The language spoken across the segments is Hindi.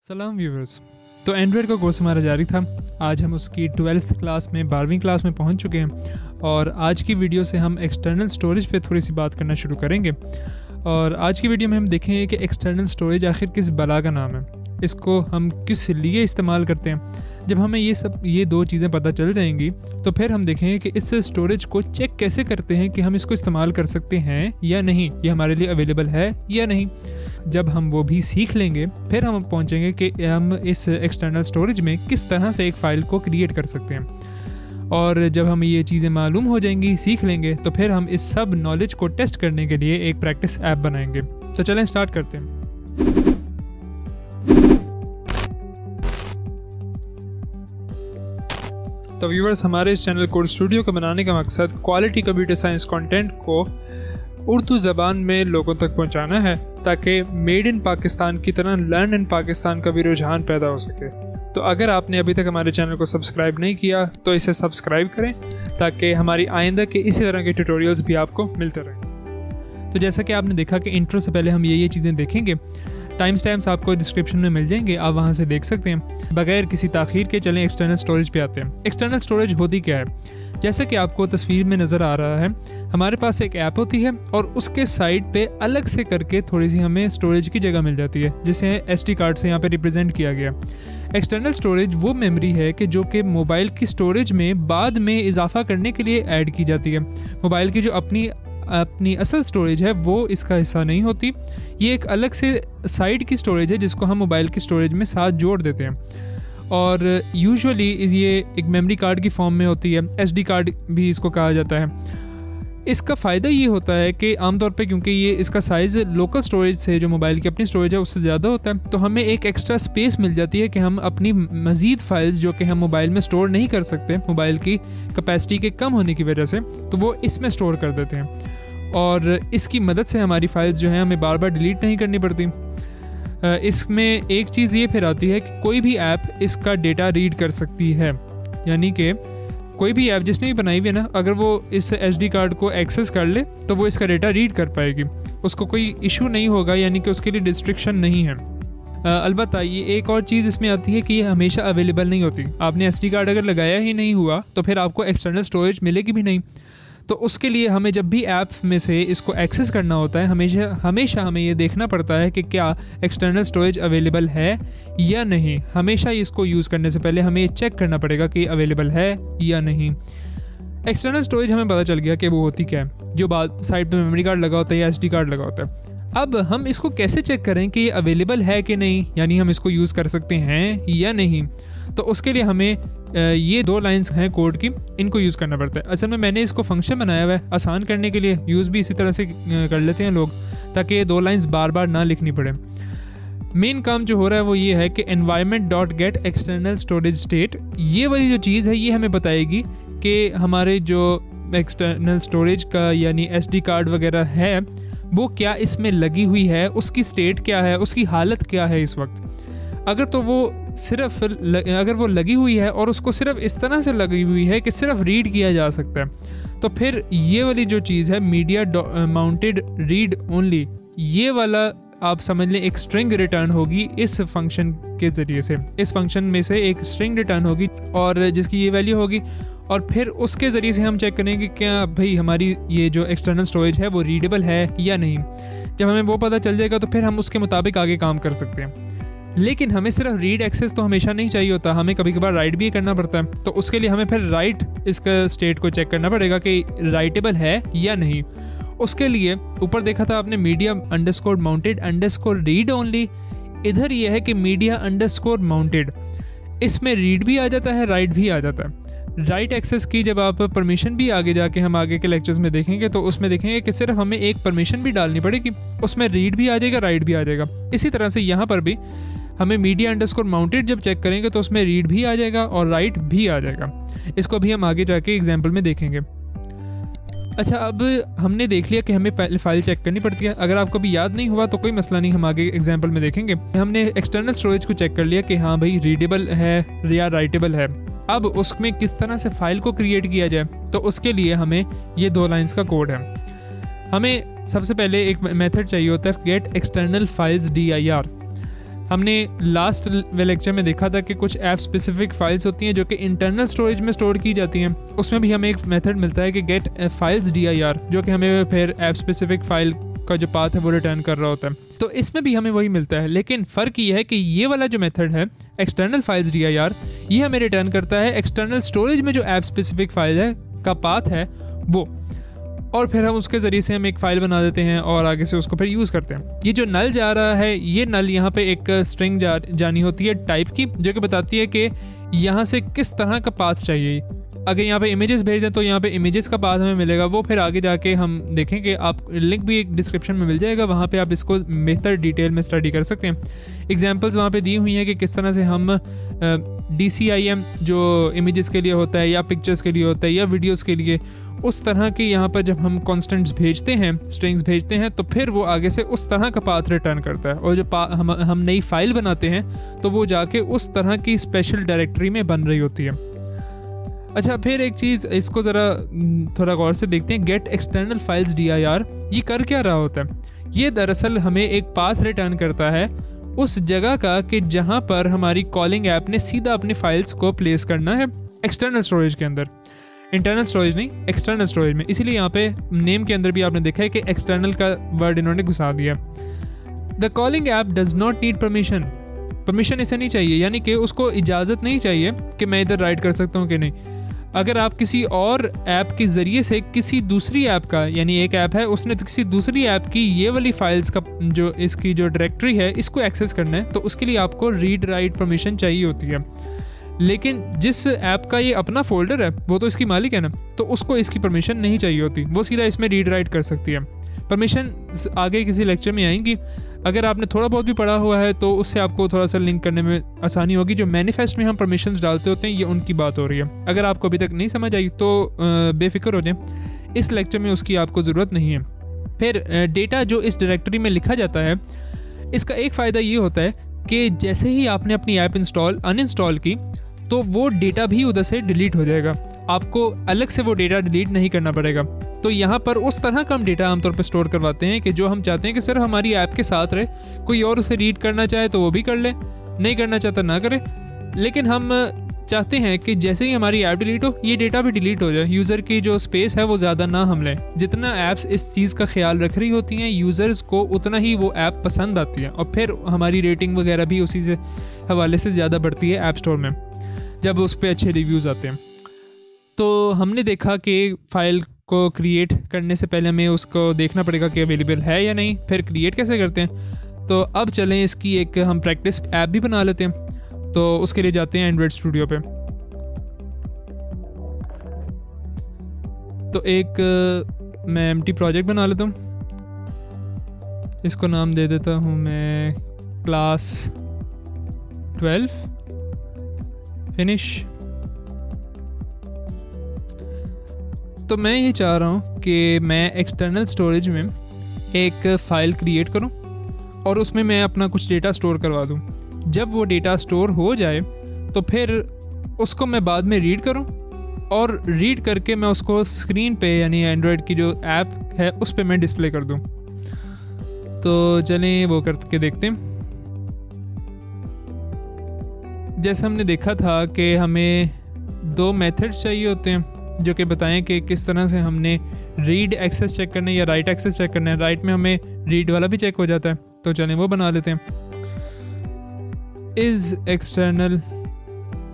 सलाम व्यूवर्स। तो एंड्रॉयड का कोर्स हमारा जारी था। आज हम उसकी 12th क्लास में 12वीं क्लास में पहुंच चुके हैं और आज की वीडियो से हम एक्सटर्नल स्टोरेज पे थोड़ी सी बात करना शुरू करेंगे। और आज की वीडियो में हम देखेंगे कि एक्सटर्नल स्टोरेज आखिर किस बला का नाम है, इसको हम किस लिए इस्तेमाल करते हैं। जब हमें ये दो चीज़ें पता चल जाएंगी तो फिर हम देखेंगे कि इस स्टोरेज को चेक कैसे करते हैं कि हम इसको इस्तेमाल कर सकते हैं या नहीं, ये हमारे लिए अवेलेबल है या नहीं। जब हम वो भी सीख लेंगे फिर हम पहुंचेंगे कि हम इस एक्सटर्नल स्टोरेज में किस तरह से एक फ़ाइल को क्रिएट कर सकते हैं। और जब हम ये चीज़ें मालूम हो जाएंगी, सीख लेंगे, तो फिर हम इस सब नॉलेज को टेस्ट करने के लिए एक प्रैक्टिस ऐप बनाएंगे। तो चलें स्टार्ट करते हैं। तो व्यूअर्स, हमारे इस चैनल कोड स्टूडियो को बनाने का मकसद क्वालिटी कंप्यूटर साइंस कंटेंट को उर्दू ज़बान में लोगों तक पहुंचाना है ताकि मेड इन पाकिस्तान की तरह लर्न इन पाकिस्तान का भी रुझान पैदा हो सके। तो अगर आपने अभी तक हमारे चैनल को सब्सक्राइब नहीं किया तो इसे सब्सक्राइब करें ताकि हमारी आइंदा के इसी तरह के ट्यूटोरियल्स भी आपको मिलते रहें। तो जैसा कि आपने देखा कि इंट्रो से पहले हम ये चीज़ें देखेंगे। टाइम स्टैम्प्स आपको डिस्क्रिप्शन में मिल जाएंगे, आप वहाँ से देख सकते हैं। बगैर किसी ताख़ीर के चलें एक्सटर्नल स्टोरेज पे आते हैं। एक्सटर्नल स्टोरेज होती क्या है? जैसा कि आपको तस्वीर में नज़र आ रहा है, हमारे पास एक ऐप होती है और उसके साइड पे अलग से करके थोड़ी सी हमें स्टोरेज की जगह मिल जाती है, जिसे SD कार्ड से यहाँ पे रिप्रेजेंट किया गया। एक्सटर्नल स्टोरेज वो मेमोरी है कि जो कि मोबाइल की स्टोरेज में बाद में इजाफा करने के लिए ऐड की जाती है। मोबाइल की जो अपनी असल स्टोरेज है वो इसका हिस्सा नहीं होती। ये एक अलग से साइड की स्टोरेज है जिसको हम मोबाइल की स्टोरेज में साथ जोड़ देते हैं और यूजुअली ये एक मेमोरी कार्ड की फॉर्म में होती है। SD कार्ड भी इसको कहा जाता है। इसका फ़ायदा ये होता है कि आमतौर पे क्योंकि ये इसका साइज़ लोकल स्टोरेज से जो मोबाइल की अपनी स्टोरेज है उससे ज़्यादा होता है, तो हमें एक एक्स्ट्रा स्पेस मिल जाती है कि हम अपनी मज़ीद फाइल्स जो कि हम मोबाइल में स्टोर नहीं कर सकते मोबाइल की कैपेसिटी के कम होने की वजह से, तो वो इसमें स्टोर कर देते हैं। और इसकी मदद से हमारी फाइल्स जो हैं हमें बार बार डिलीट नहीं करनी पड़ती। इसमें एक चीज़ ये फिर आती है कि कोई भी ऐप इसका डेटा रीड कर सकती है, यानी कि कोई भी ऐप जिसने भी बनाई हुई है ना, अगर वो इस SD कार्ड को एक्सेस कर ले तो वो इसका डेटा रीड कर पाएगी, उसको कोई इशू नहीं होगा, यानी कि उसके लिए डिस्ट्रिक्शन नहीं है। अलबत्ता ये एक और चीज़ इसमें आती है कि ये हमेशा अवेलेबल नहीं होती। आपने SD कार्ड अगर लगाया ही नहीं हुआ तो फिर आपको एक्सटर्नल स्टोरेज मिलेगी भी नहीं। तो उसके लिए हमें जब भी ऐप में से इसको एक्सेस करना होता है हमेशा हमें ये देखना पड़ता है कि क्या एक्सटर्नल स्टोरेज अवेलेबल है या नहीं। हमेशा इसको यूज़ करने से पहले हमें चेक करना पड़ेगा कि अवेलेबल है या नहीं। एक्सटर्नल स्टोरेज हमें पता चल गया कि वो होती क्या है, जो बाद साइड पे मेमोरी कार्ड लगा होता है या SD कार्ड लगा होता है। अब हम इसको कैसे चेक करें कि ये अवेलेबल है कि नहीं, यानी हम इसको यूज़ कर सकते हैं या नहीं। तो उसके लिए हमें ये दो लाइंस हैं कोड की, इनको यूज़ करना पड़ता है। असल में मैंने इसको फंक्शन बनाया हुआ है आसान करने के लिए, यूज़ भी इसी तरह से कर लेते हैं लोग ताकि ये दो लाइंस बार बार ना लिखनी पड़े। मेन काम जो हो रहा है वो ये है कि environment.get external storage state, ये वाली जो चीज़ है ये हमें बताएगी कि हमारे जो एक्सटर्नल स्टोरेज का यानी SD कार्ड वगैरह है वो क्या इसमें लगी हुई है, उसकी स्टेट क्या है, उसकी हालत क्या है इस वक्त। अगर तो वो अगर वो लगी हुई है और उसको सिर्फ इस तरह से लगी हुई है कि सिर्फ रीड किया जा सकता है, तो फिर ये वाली जो चीज़ है मीडिया माउंटेड रीड ओनली, ये वाला आप समझ लें एक स्ट्रिंग रिटर्न होगी इस फंक्शन के ज़रिए से। इस फंक्शन में से एक स्ट्रिंग रिटर्न होगी और जिसकी ये वैल्यू होगी, और फिर उसके ज़रिए से हम चेक करेंगे क्या भाई हमारी ये जो एक्सटर्नल स्टोरेज है वो रीडेबल है या नहीं। जब हमें वो पता चल जाएगा तो फिर हम उसके मुताबिक आगे काम कर सकते हैं। लेकिन हमें सिर्फ रीड एक्सेस तो हमेशा नहीं चाहिए होता, हमें कभी कभार राइट भी करना पड़ता है। तो उसके लिए हमें फिर राइट इसका स्टेट को चेक करना पड़ेगा कि राइटेबल है या नहीं। उसके लिए ऊपर देखा था आपने media underscore mounted underscore read only, इधर ये है कि मीडिया अंडरस्कोर माउंटेड, इसमें रीड भी आ जाता है राइट भी आ जाता है। राइट एक्सेस की जब आप परमिशन भी आगे जाके हम आगे के लेक्चर्स में देखेंगे तो उसमें देखेंगे कि सिर्फ हमें एक परमिशन भी डालनी पड़ेगी, उसमें रीड भी आ जाएगा राइट भी आ जाएगा। इसी तरह से यहाँ पर भी हमें मीडिया अंडरस्कोर माउंटेड जब चेक करेंगे तो उसमें रीड भी आ जाएगा और राइट भी आ जाएगा। इसको भी हम आगे जाके एग्जाम्पल में देखेंगे। अच्छा, अब हमने देख लिया कि हमें पहले फाइल चेक करनी पड़ती है। अगर आपको भी याद नहीं हुआ तो कोई मसला नहीं, हम आगे एग्जाम्पल में देखेंगे। हमने एक्सटर्नल स्टोरेज को चेक कर लिया कि हाँ भाई रीडेबल है या राइटेबल है। अब उसमें किस तरह से फाइल को क्रिएट किया जाए, तो उसके लिए हमें ये दो लाइंस का कोड है। हमें सबसे पहले एक मेथड चाहिए होता है गेट एक्सटर्नल फाइल्स dir। हमने लास्ट लेक्चर में देखा था कि कुछ ऐप स्पेसिफिक फाइल्स होती हैं जो कि इंटरनल स्टोरेज में स्टोर की जाती हैं। उसमें भी हमें एक मेथड मिलता है कि गेट फाइल्स dir, जो कि हमें फिर ऐप स्पेसिफिक फाइल का जो पाथ है वो रिटर्न कर रहा होता है। तो इसमें भी हमें वही मिलता है, लेकिन फ़र्क ये है कि ये वाला जो मेथड है एक्सटर्नल फाइल्स dir, ये हमें रिटर्न करता है एक्सटर्नल स्टोरेज में जो ऐप स्पेसिफिक फाइल है का पाथ है वो, और फिर हम उसके ज़रिए से हम एक फ़ाइल बना देते हैं और आगे से उसको फिर यूज़ करते हैं। ये जो नल जा रहा है, ये नल यहाँ पे एक स्ट्रिंग जानी होती है टाइप की, जो कि बताती है कि यहाँ से किस तरह का पाथ चाहिए। अगर यहाँ पे इमेजेस भेज दें तो यहाँ पे इमेजेस का पाथ हमें मिलेगा, वो फिर आगे जाके हम देखेंगे। आप लिंक भी एक डिस्क्रिप्शन में मिल जाएगा, वहाँ पे आप इसको बेहतर डिटेल में स्टडी कर सकते हैं। एग्जांपल्स वहाँ पे दी हुई हैं कि किस तरह से हम DCIM जो इमेजेस के लिए होता है या पिक्चर्स के लिए होता है या वीडियोस के लिए, उस तरह के यहाँ पर जब हम कॉन्स्टेंट्स भेजते हैं, स्ट्रिंग्स भेजते हैं, तो फिर वो आगे से उस तरह का पाथ रिटर्न करता है। और जो हम नई फाइल बनाते हैं तो वो जाके उस तरह की स्पेशल डायरेक्टरी में बन रही होती है। अच्छा, फिर एक चीज़ इसको ज़रा थोड़ा गौर से देखते हैं। गेट एक्सटर्नल फाइल्स dir ये कर क्या रहा होता है? ये दरअसल हमें एक पाथ रिटर्न करता है उस जगह का कि जहाँ पर हमारी कॉलिंग ऐप ने सीधा अपनी फाइल्स को प्लेस करना है एक्सटर्नल स्टोरेज के अंदर। इंटरनल स्टोरेज नहीं, एक्सटर्नल स्टोरेज में। इसीलिए यहाँ पे नेम के अंदर भी आपने देखा है कि एक्सटर्नल का वर्ड इन्होंने घुसा दिया। The calling app does not need permission इसे नहीं चाहिए, यानी कि उसको इजाज़त नहीं चाहिए कि मैं इधर राइट कर सकता हूँ कि नहीं। अगर आप किसी और ऐप के ज़रिए से किसी दूसरी ऐप का, यानी एक ऐप है उसने तो किसी दूसरी ऐप की ये वाली फाइल्स का जो इसकी जो डायरेक्टरी है इसको एक्सेस करना है, तो उसके लिए आपको रीड राइट परमिशन चाहिए होती है। लेकिन जिस ऐप का ये अपना फोल्डर है वो तो इसकी मालिक है ना, तो उसको इसकी परमिशन नहीं चाहिए होती, वो सीधा इसमें रीड राइट कर सकती है। परमिशन आगे किसी लेक्चर में आएंगी। अगर आपने थोड़ा बहुत भी पढ़ा हुआ है तो उससे आपको थोड़ा सा लिंक करने में आसानी होगी। जो मैनिफेस्ट में हम परमिशंस डालते होते हैं ये उनकी बात हो रही है। अगर आपको अभी तक नहीं समझ आई तो बेफिक्र हो जाएं, इस लेक्चर में उसकी आपको ज़रूरत नहीं है। फिर डेटा जो इस डायरेक्टरी में लिखा जाता है, इसका एक फ़ायदा ये होता है कि जैसे ही आपने अपनी ऐप अनइंस्टॉल की तो वो डेटा भी उधर से डिलीट हो जाएगा, आपको अलग से वो डेटा डिलीट नहीं करना पड़ेगा। तो यहाँ पर उस तरह का हम डेटा आमतौर पर स्टोर करवाते हैं कि जो हम चाहते हैं कि सिर्फ हमारी ऐप के साथ रहे, कोई और उसे रीड करना चाहे तो वो भी कर ले, नहीं करना चाहता ना करे। लेकिन हम चाहते हैं कि जैसे ही हमारी ऐप डिलीट हो ये डेटा भी डिलीट हो जाए, यूज़र की जो स्पेस है वो ज़्यादा ना हम लें। जितना ऐप्स इस चीज़ का ख्याल रख रही होती हैं यूज़र्स को उतना ही वो ऐप पसंद आती है, और फिर हमारी रेटिंग वगैरह भी उसी से हवाले से ज़्यादा बढ़ती है ऐप स्टोर में जब उस पर अच्छे रिव्यूज़ आते हैं। तो हमने देखा कि फ़ाइल को क्रिएट करने से पहले हमें उसको देखना पड़ेगा कि अवेलेबल है या नहीं, फिर क्रिएट कैसे करते हैं। तो अब चलें इसकी एक हम प्रैक्टिस ऐप भी बना लेते हैं। तो उसके लिए जाते हैं एंड्रॉइड स्टूडियो पे। तो एक मैं एम्प्टी प्रोजेक्ट बना लेता हूँ, इसको नाम दे देता हूँ मैं क्लास 12 फिनिश। तो मैं ये चाह रहा हूँ कि मैं एक्सटर्नल स्टोरेज में एक फ़ाइल क्रिएट करूँ और उसमें मैं अपना कुछ डेटा स्टोर करवा दूँ। जब वो डेटा स्टोर हो जाए तो फिर उसको मैं बाद में रीड करूँ, और रीड करके मैं उसको स्क्रीन पे यानी एंड्रॉयड की जो ऐप है उस पे मैं डिस्प्ले कर दूँ। तो चलें वो करके देखते हैं। जैसे हमने देखा था कि हमें 2 मेथड्स चाहिए होते हैं जो कि बताएं कि किस तरह से हमने रीड एक्सेस चेक करना है या राइट एक्सेस चेक करना है। राइट में हमें रीड वाला भी चेक हो जाता है, तो चलें वो बना लेते हैं। इज एक्सटर्नल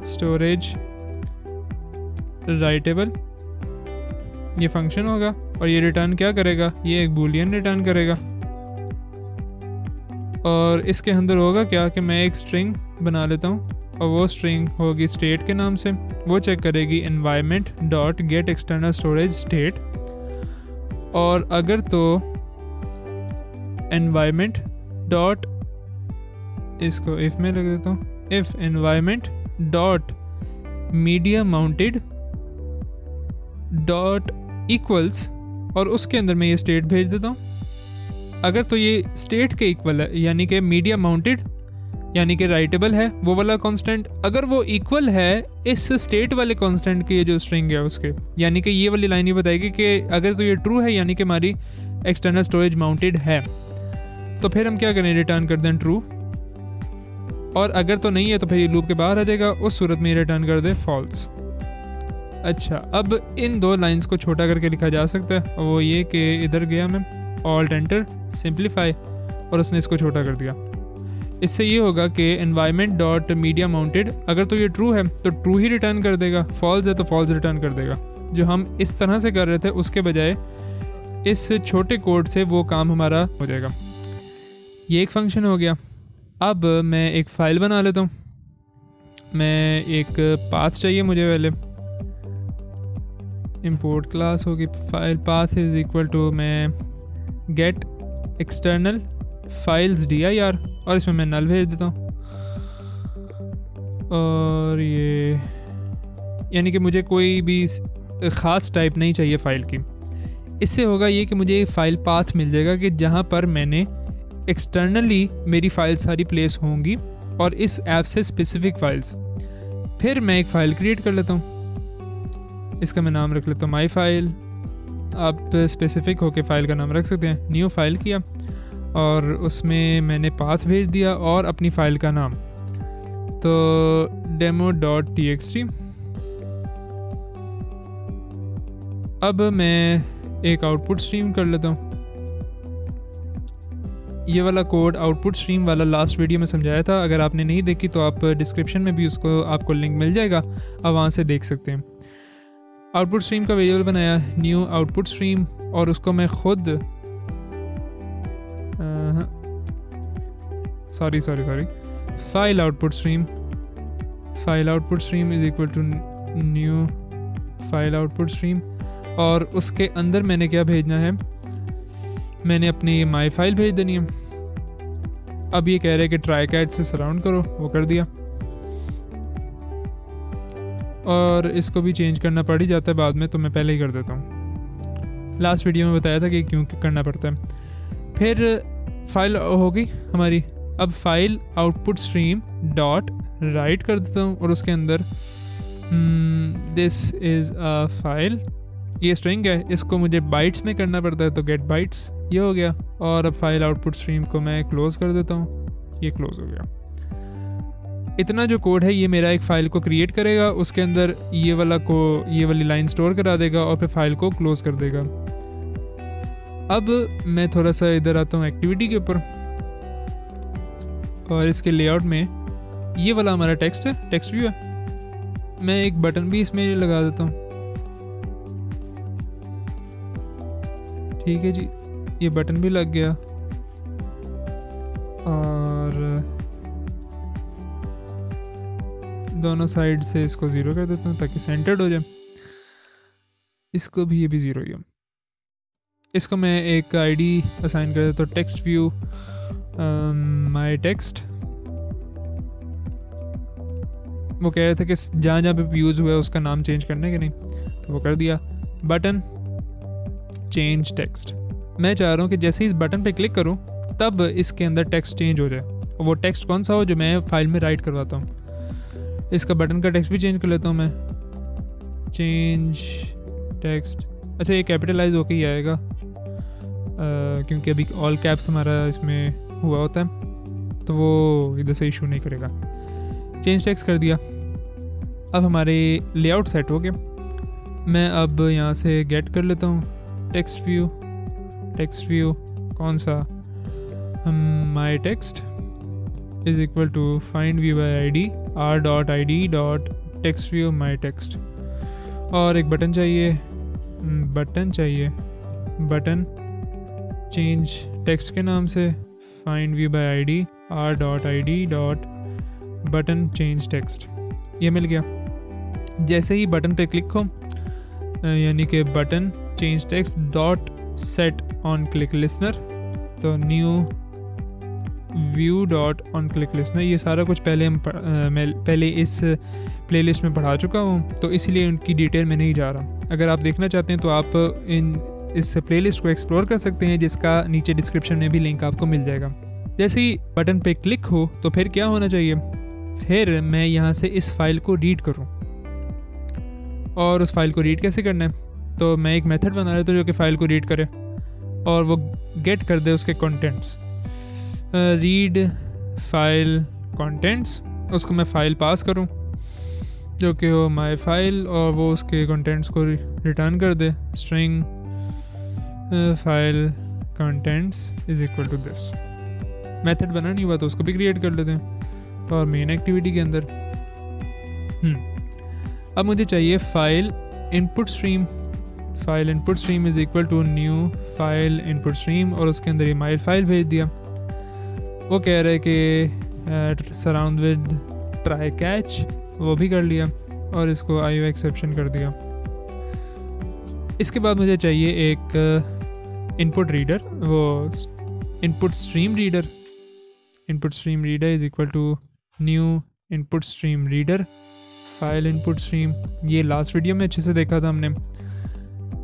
स्टोरेज राइटेबल, ये फंक्शन होगा और ये रिटर्न क्या करेगा, ये एक बूलियन रिटर्न करेगा। और इसके अंदर होगा क्या कि मैं एक स्ट्रिंग बना लेता हूँ और वो स्ट्रिंग होगी स्टेट के नाम से। वो चेक करेगी environment dot gate external storage state, और अगर तो environment डॉट, इसको इफ में लग देता हूँ, if environment dot media mounted dot equals, और उसके अंदर मैं ये स्टेट भेज देता हूँ। अगर तो ये स्टेट के इक्वल है यानी कि मीडिया माउंटेड यानी कि राइटेबल है वो वाला कांस्टेंट, अगर वो इक्वल है इस स्टेट वाले कांस्टेंट की जो स्ट्रिंग है उसके, यानी कि ये वाली लाइन ये बताएगी कि अगर तो ये ट्रू है यानी कि हमारी एक्सटर्नल स्टोरेज माउंटेड है। तो फिर हम क्या करें, रिटर्न कर दें ट्रू। और अगर तो नहीं है तो फिर ये लूप के बाहर आ जाएगा, उस सूरत में रिटर्न कर दे फॉल्स। अच्छा, अब इन 2 लाइंस को छोटा करके लिखा जा सकता है, और वो ये कि इधर गया मैं, ऑल्ट एंटर, सिंप्लीफाई, और उसने इसको छोटा कर दिया। इससे ये होगा कि environment डॉट मीडिया माउंटेड, अगर तो ये ट्रू है तो ट्रू ही रिटर्न कर देगा, फॉल्स है तो फॉल्स रिटर्न कर देगा। जो हम इस तरह से कर रहे थे उसके बजाय इस छोटे कोड से वो काम हमारा हो जाएगा। ये एक फंक्शन हो गया। अब मैं एक फ़ाइल बना लेता हूँ। मैं एक पाथ चाहिए मुझे पहले, इंपोर्ट क्लास होगी file path is equal to, मैं गेट एक्सटर्नल फाइल्स dir, और इसमें मैं नल भेज देता हूँ। और ये यानी कि मुझे कोई भी ख़ास टाइप नहीं चाहिए फ़ाइल की। इससे होगा ये कि मुझे फ़ाइल पाथ मिल जाएगा कि जहाँ पर मैंने एक्सटर्नली मेरी फ़ाइल सारी प्लेस होंगी, और इस ऐप से स्पेसिफिक फ़ाइल्स। फिर मैं एक फ़ाइल क्रिएट कर लेता हूँ, इसका मैं नाम रख लेता हूँ माई फाइल। आप स्पेसिफिक होके फ़ाइल का नाम रख सकते हैं। न्यू फाइल किया और उसमें मैंने पाथ भेज दिया और अपनी फ़ाइल का नाम, तो demo.txt। अब मैं एक आउटपुट स्ट्रीम कर लेता हूँ। ये वाला कोड आउटपुट स्ट्रीम वाला लास्ट वीडियो में समझाया था, अगर आपने नहीं देखी तो आप डिस्क्रिप्शन में भी उसको आपको लिंक मिल जाएगा, आप वहाँ से देख सकते हैं। आउटपुट स्ट्रीम का वेरिएबल बनाया न्यू आउटपुट स्ट्रीम, और उसको मैं खुद sorry file output stream is equal to new file output stream, और उसके अंदर मैंने क्या भेजना है, मैंने अपनी माई फाइल भेज देनी है। अब ये कह रहे हैं कि ट्राई कैट से सराउंड करो, वो कर दिया। और इसको भी चेंज करना पड़ ही जाता है बाद में, तो मैं पहले ही कर देता हूँ। लास्ट वीडियो में बताया था कि क्यों करना पड़ता है। फिर फाइल होगी हमारी। अब file output stream dot right कर देता हूँ, और उसके अंदर दिस इज़ अ फाइल, ये स्ट्रिंग है, इसको मुझे बाइट्स में करना पड़ता है, तो गेट बाइट्स, ये हो गया। और अब फाइल आउटपुट स्ट्रीम को मैं क्लोज कर देता हूँ, ये क्लोज हो गया। इतना जो कोड है ये मेरा एक फ़ाइल को क्रिएट करेगा, उसके अंदर ये वाली लाइन स्टोर करा देगा और फिर फाइल को क्लोज कर देगा। अब मैं थोड़ा सा इधर आता हूँ एक्टिविटी के ऊपर, और इसके लेआउट में ये वाला हमारा टेक्स्ट है, टेक्स्ट व्यू है। मैं एक बटन भी इसमें लगा देता हूँ। ठीक है जी, ये बटन भी लग गया, और दोनों साइड से इसको 0 कर देता हूँ ताकि सेंटर्ड हो जाए। इसको भी, ये भी 0 ही हो। इसको मैं एक आईडी असाइन कर देता हूँ, टेक्स्ट व्यू माई टेक्स्ट। वो कह रहे थे कि जहाँ जहाँ पे यूज़ हुआ है उसका नाम चेंज करने के नहीं, तो वो कर दिया। बटन चेंज टेक्स्ट, मैं चाह रहा हूँ कि जैसे ही इस बटन पे क्लिक करूँ तब इसके अंदर टेक्स्ट चेंज हो जाए, और वो टेक्स्ट कौन सा हो जो मैं फाइल में राइट करवाता हूँ। इसका बटन का टेक्स्ट भी चेंज कर लेता हूँ मैं, चेंज टेक्स्ट। अच्छा, ये कैपिटलाइज होके ही आएगा क्योंकि अभी ऑल कैप्स हमारा इसमें हुआ होता है, तो वो इधर से इशू नहीं करेगा। चेंज टेक्स्ट कर दिया। अब हमारे लेआउट सेट हो गया। मैं अब यहाँ से गेट कर लेता हूँ टेक्स्ट व्यू कौन सा, my text is equal to find view by I D r.id.text view my text, और एक बटन चाहिए, बटन चेंज टेक्स्ट के नाम से find view by I D r.id.button change text, ये मिल गया। जैसे ही बटन पे क्लिक हो, यानी कि button change text dot set on click listener, तो new view dot on click listener, ये सारा कुछ मैं पहले इस प्लेलिस्ट में पढ़ा चुका हूँ, तो इसलिए उनकी डिटेल में नहीं जा रहा। अगर आप देखना चाहते हैं तो आप इस प्लेलिस्ट को एक्सप्लोर कर सकते हैं, जिसका नीचे डिस्क्रिप्शन में भी लिंक आपको मिल जाएगा। जैसे ही बटन पे क्लिक हो तो फिर क्या होना चाहिए, फिर मैं यहाँ से इस फाइल को रीड करूँ। और उस फाइल को रीड कैसे करना है, तो मैं एक मेथड बना लेता हूँ जो कि फ़ाइल को रीड करे और वो गेट कर दे उसके कंटेंट्स। रीड फाइल कंटेंट्स, उसको मैं फ़ाइल पास करूँ जो कि हो माई फाइल, और वो उसके कंटेंट्स को रिटर्न कर दे। String file contents is equal to this. Method बना नहीं हुआ तो उसको भी क्रिएट कर लेते हैं फॉर मेन एक्टिविटी के अंदर। अब मुझे चाहिए file input stream. File input stream is equal to new file input stream, और उसके अंदर ये माई फाइल भेज दिया। वो कह रहे कि सराउंड विद ट्राई कैच, वो भी कर लिया, और इसको IO एक्सेप्शन कर दिया। इसके बाद मुझे चाहिए एक इनपुट रीडर, वो input stream reader. Input stream reader is equal to new input stream reader file input stream. ये लास्ट वीडियो में अच्छे से देखा था हमने।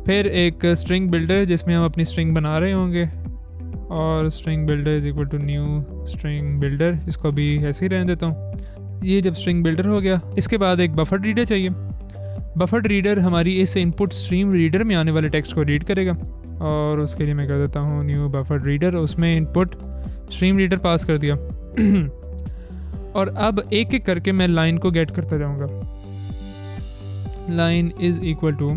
फिर एक स्ट्रिंग बिल्डर जिसमें हम अपनी स्ट्रिंग बना रहे होंगे, और string builder is equal to new string builder. इसको भी ऐसे ही रहने देता हूँ। ये जब स्ट्रिंग बिल्डर हो गया, इसके बाद एक बफर रीडर चाहिए। बफर रीडर हमारी इस इनपुट स्ट्रीम रीडर में आने वाले टेक्स्ट को रीड करेगा, और उसके लिए मैं कर देता हूँ न्यू बफर रीडर। उसमें इनपुट स्ट्रीम रीडर पास कर दिया। और अब एक एक करके मैं लाइन को गेट करता जाऊँगा। Line is equal to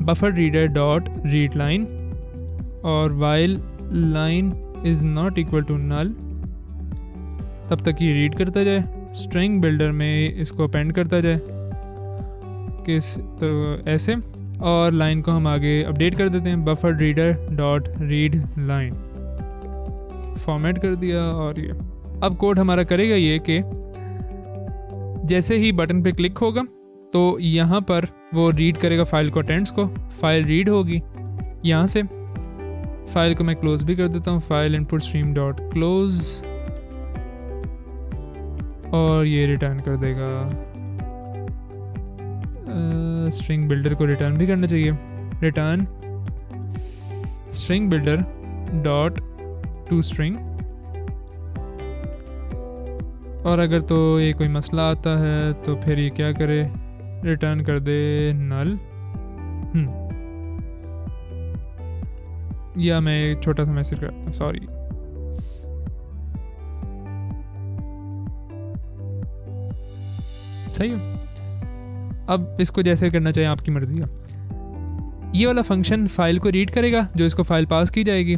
buffer reader dot read line, और while line is not equal to null, तब तक ये रीड करता जाए। स्ट्रिंग बिल्डर में इसको अपेंड करता जाए किस तो ऐसे, और लाइन को हम आगे अपडेट कर देते हैं buffer reader dot read line. Format कर दिया। और ये अब कोड हमारा करेगा ये कि जैसे ही बटन पे क्लिक होगा तो यहाँ पर वो रीड करेगा फाइल कंटेंट्स को। फाइल रीड होगी यहाँ से। फाइल को मैं क्लोज भी कर देता हूँ, file input stream dot close, और ये रिटर्न कर देगा। स्ट्रिंग बिल्डर को रिटर्न भी करना चाहिए। Return string builder dot to string, और अगर तो ये कोई मसला आता है तो फिर ये क्या करे, रिटर्न कर दे नल। या मैं एक छोटा सा मैसेज करता हूँ, सॉरी। सही है। अब इसको जैसे करना चाहिए आपकी मर्जी है। ये वाला फंक्शन फाइल को रीड करेगा जो इसको फाइल पास की जाएगी,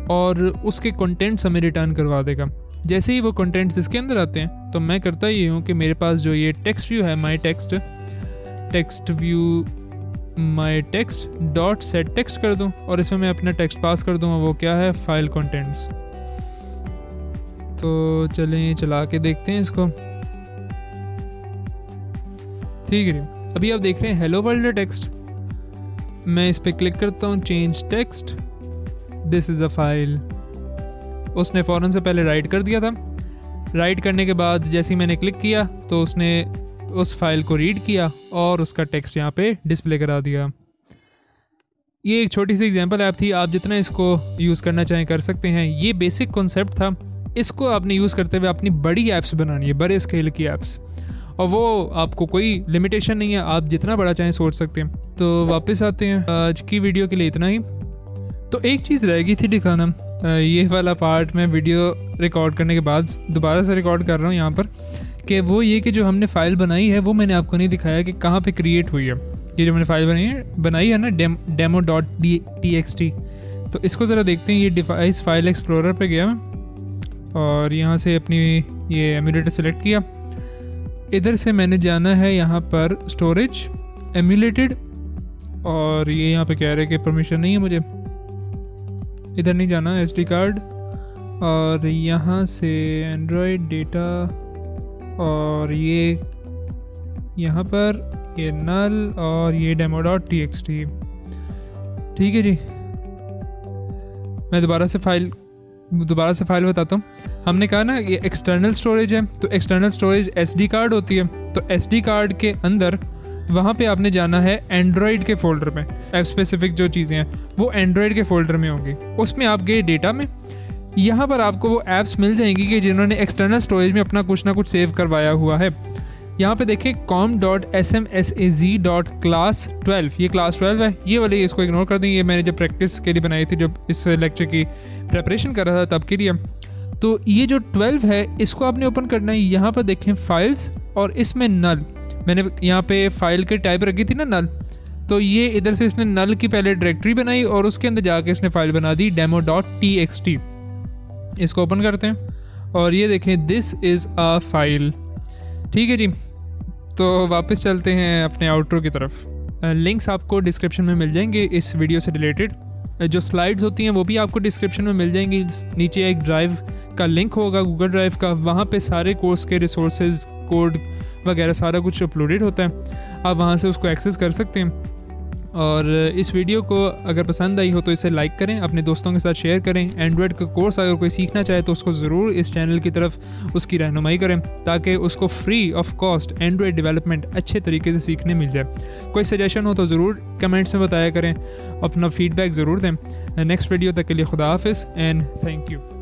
और उसके कंटेंट्स हमें रिटर्न करवा देगा। जैसे ही वो कंटेंट्स इसके अंदर आते हैं तो मैं करता ये हूँ कि मेरे पास जो ये टेक्स्ट व्यू है, माई text view my text dot set text कर दूँ, और इसमें मैं अपना टेक्स्ट पास कर दूँ। वो क्या है, फाइल कंटेंट्स। तो चलें चला के देखते हैं इसको। ठीक है, अभी आप देख रहे हैं हेलो वर्ल्ड टेक्स्ट। मैं इस पे क्लिक करता हूँ, change text, this is a file. उसने फ़ौरन से पहले राइट कर दिया था। राइट करने के बाद जैसे ही मैंने क्लिक किया तो उसने उस फाइल को रीड किया और उसका टेक्स्ट यहाँ पे डिस्प्ले करा दिया। ये एक छोटी सी एग्जांपल ऐप थी। आप जितना इसको यूज़ करना चाहें कर सकते हैं। ये बेसिक कॉन्सेप्ट था। इसको आपने यूज़ करते हुए अपनी बड़ी ऐप्स बनानी है, बड़े स्केल की ऐप्स, और वो आपको कोई लिमिटेशन नहीं है, आप जितना बड़ा चाहें सोच सकते हैं। तो वापस आते हैं, आज की वीडियो के लिए इतना ही। तो एक चीज़ रह गई थी दिखाना, ये वाला पार्ट मैं वीडियो रिकॉर्ड करने के बाद दोबारा से रिकॉर्ड कर रहा हूँ यहाँ पर, कि वो ये कि जो हमने फ़ाइल बनाई है वो मैंने आपको नहीं दिखाया कि कहाँ पे क्रिएट हुई है। ये जो मैंने फाइल बनाई है ना demo.txt, तो इसको ज़रा देखते हैं। ये डिवाइस फाइल एक्सप्लोरर पे गया मैं और यहाँ से अपनी ये एमुलेटर सेलेक्ट किया। इधर से मैंने जाना है यहाँ पर स्टोरेज एमुलेटेड, और ये यहाँ पे कह रहे कि परमिशन नहीं है मुझे, इधर नहीं जाना, SD कार्ड, और यहाँ से एंड्रॉयड डेटा, और ये यहाँ पर ये नल, और ये demo.txt। ठीक है जी, मैं दोबारा से फाइल बताता हूँ। हमने कहा ना ये एक्सटर्नल स्टोरेज है, तो एक्सटर्नल स्टोरेज SD कार्ड होती है। तो SD कार्ड के अंदर वहाँ पे आपने जाना है एंड्रॉयड के फोल्डर में। ऐप स्पेसिफिक जो चीज़ें हैं वो एंड्रॉयड के फोल्डर में होंगी। उसमें आप गए डेटा में, यहाँ पर आपको वो ऐप्स मिल जाएंगी कि जिन्होंने एक्सटर्नल स्टोरेज में अपना कुछ ना कुछ सेव करवाया हुआ है। यहाँ पे देखें com.smsaz.class12, ये क्लास 12 है। ये वाले इसको इग्नोर कर दें, ये मैंने जब प्रैक्टिस के लिए बनाई थी, जब इस लेक्चर की प्रेपरेशन कर रहा था तब के लिए। तो ये जो 12 है इसको आपने ओपन करना है। यहाँ पर देखें फाइल्स और इसमें नल, मैंने यहाँ पे फाइल के टाइप रखी थी ना नल, तो ये इधर से इसने नल की पहले डायरेक्टरी बनाई और उसके अंदर जाके इसने फाइल बना दी demo.txt। इसको ओपन करते हैं और ये देखें दिस इज़ अ फाइल। ठीक है जी, तो वापस चलते हैं अपने आउटरो की तरफ। लिंक्स आपको डिस्क्रिप्शन में मिल जाएंगे इस वीडियो से रिलेटेड, जो स्लाइड्स होती हैं वो भी आपको डिस्क्रिप्शन में मिल जाएंगी। नीचे एक ड्राइव का लिंक होगा, गूगल ड्राइव का, वहाँ पे सारे कोर्स के रिसोर्सेज, कोड वगैरह सारा कुछ अपलोडेड होता है, आप वहाँ से उसको एक्सेस कर सकते हैं। और इस वीडियो को अगर पसंद आई हो तो इसे लाइक करें, अपने दोस्तों के साथ शेयर करें। एंड्रॉयड का कोर्स अगर कोई सीखना चाहे तो उसको ज़रूर इस चैनल की तरफ उसकी रहनुमाई करें, ताकि उसको free of cost Android development अच्छे तरीके से सीखने मिल जाए। कोई सजेशन हो तो ज़रूर कमेंट्स में बताया करें, अपना फीडबैक ज़रूर दें। नेक्स्ट वीडियो तक के लिए खुदा हाफिज़ एंड थैंक यू।